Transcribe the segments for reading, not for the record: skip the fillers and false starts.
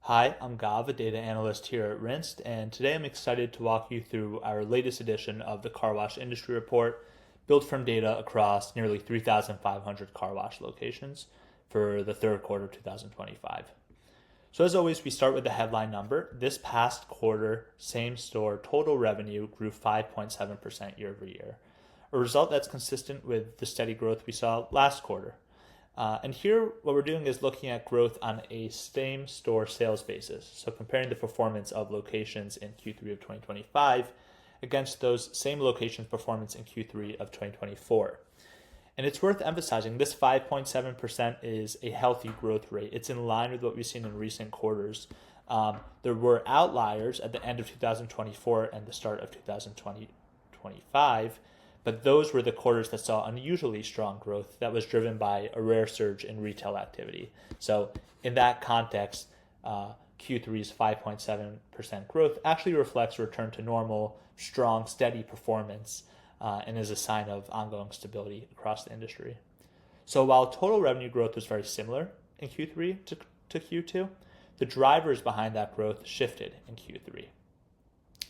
Hi, I'm Gav, a data analyst here at Rinst, and today I'm excited to walk you through our latest edition of the Car Wash Industry Report, built from data across nearly 3,500 car wash locations for the third quarter of 2025. So as always, we start with the headline number. This past quarter, same-store total revenue grew 5.7% year over year, a result that's consistent with the steady growth we saw last quarter. And here, what we're doing is looking at growth on a same-store sales basis. So comparing the performance of locations in Q3 of 2025 against those same locations' performance in Q3 of 2024. And it's worth emphasizing this 5.7% is a healthy growth rate. It's in line with what we've seen in recent quarters. There were outliers at the end of 2024 and the start of 2025, but those were the quarters that saw unusually strong growth that was driven by a rare surge in retail activity. So in that context, Q3's 5.7% growth actually reflects a return to normal, strong, steady performance and is a sign of ongoing stability across the industry. So while total revenue growth was very similar in Q3 to Q2, the drivers behind that growth shifted in Q3.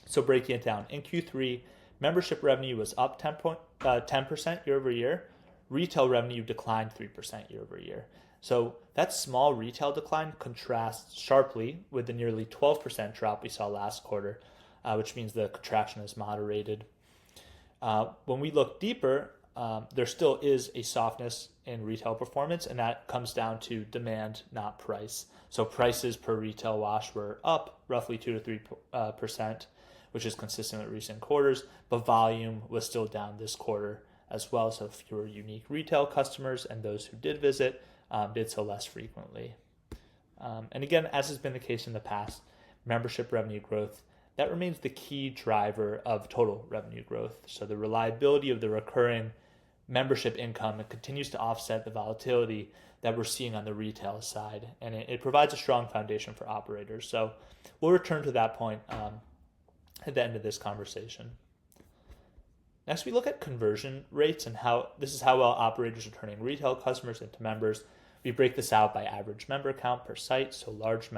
So breaking it down, in Q3, membership revenue was up 10% year over year. Retail revenue declined 3% year over year. So that small retail decline contrasts sharply with the nearly 12% drop we saw last quarter, which means the contraction is moderated. When we look deeper, there still is a softness in retail performance, and that comes down to demand, not price. So prices per retail wash were up roughly 2 to 3%, which is consistent with recent quarters, but volume was still down this quarter as well. So fewer unique retail customers, and those who did visit did so less frequently. And again, as has been the case in the past, membership revenue growth, that remains the key driver of total revenue growth. So the reliability of the recurring membership income, it continues to offset the volatility that we're seeing on the retail side, and it provides a strong foundation for operators. So we'll return to that point at the end of this conversation. Next, we look at conversion rates and how well operators are turning retail customers into members. We break this out by average member count per site. So large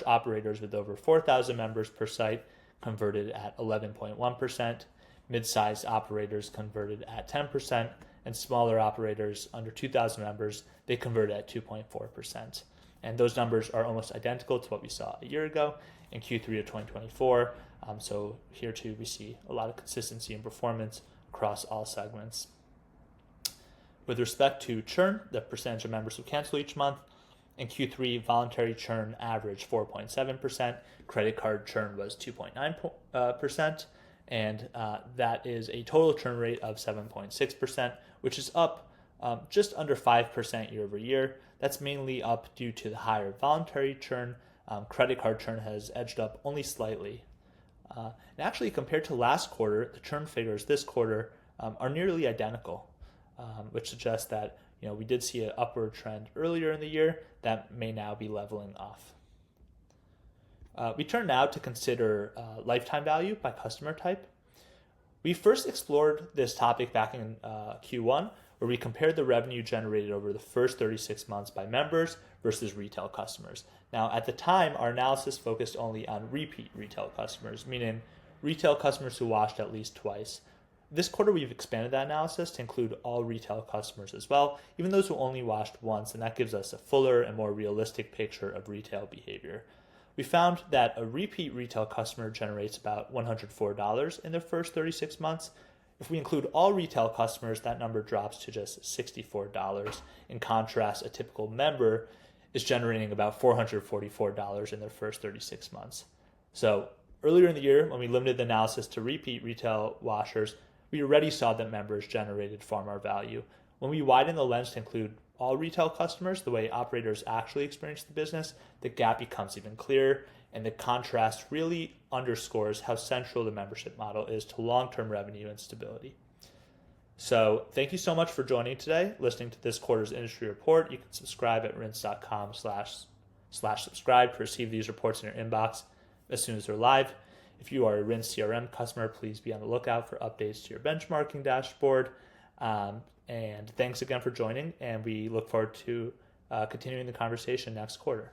operators with over 4,000 members per site converted at 11.1%, mid-sized operators converted at 10%, and smaller operators under 2,000 members, they converted at 2.4%. And those numbers are almost identical to what we saw a year ago in Q3 of 2024. So here too, we see a lot of consistency in performance across all segments. With respect to churn, the percentage of members who cancel each month, in Q3, voluntary churn averaged 4.7%, credit card churn was 2.9%, and that is a total churn rate of 7.6%, which is up just under 5% year over year. That's mainly up due to the higher voluntary churn. Credit card churn has edged up only slightly. And actually, compared to last quarter, the churn figures this quarter are nearly identical, which suggests that we did see an upward trend earlier in the year that may now be leveling off. We turn now to consider lifetime value by customer type. We first explored this topic back in Q1, where we compared the revenue generated over the first 36 months by members versus retail customers. Now, at the time, our analysis focused only on repeat retail customers, meaning retail customers who washed at least twice. This quarter, we've expanded that analysis to include all retail customers as well, even those who only washed once, and that gives us a fuller and more realistic picture of retail behavior. We found that a repeat retail customer generates about $104 in their first 36 months. If we include all retail customers, that number drops to just $64. In contrast, a typical member is generating about $444 in their first 36 months. So earlier in the year, when we limited the analysis to repeat retail washers, we already saw that members generated far more value. When we widen the lens to include all retail customers, the way operators actually experience the business, the gap becomes even clearer, and the contrast really underscores how central the membership model is to long-term revenue and stability. So thank you so much for joining today, listening to this quarter's industry report. You can subscribe at rinse.com/subscribe to receive these reports in your inbox as soon as they're live. If you are a Rinse CRM customer, please be on the lookout for updates to your benchmarking dashboard. And thanks again for joining, and we look forward to continuing the conversation next quarter.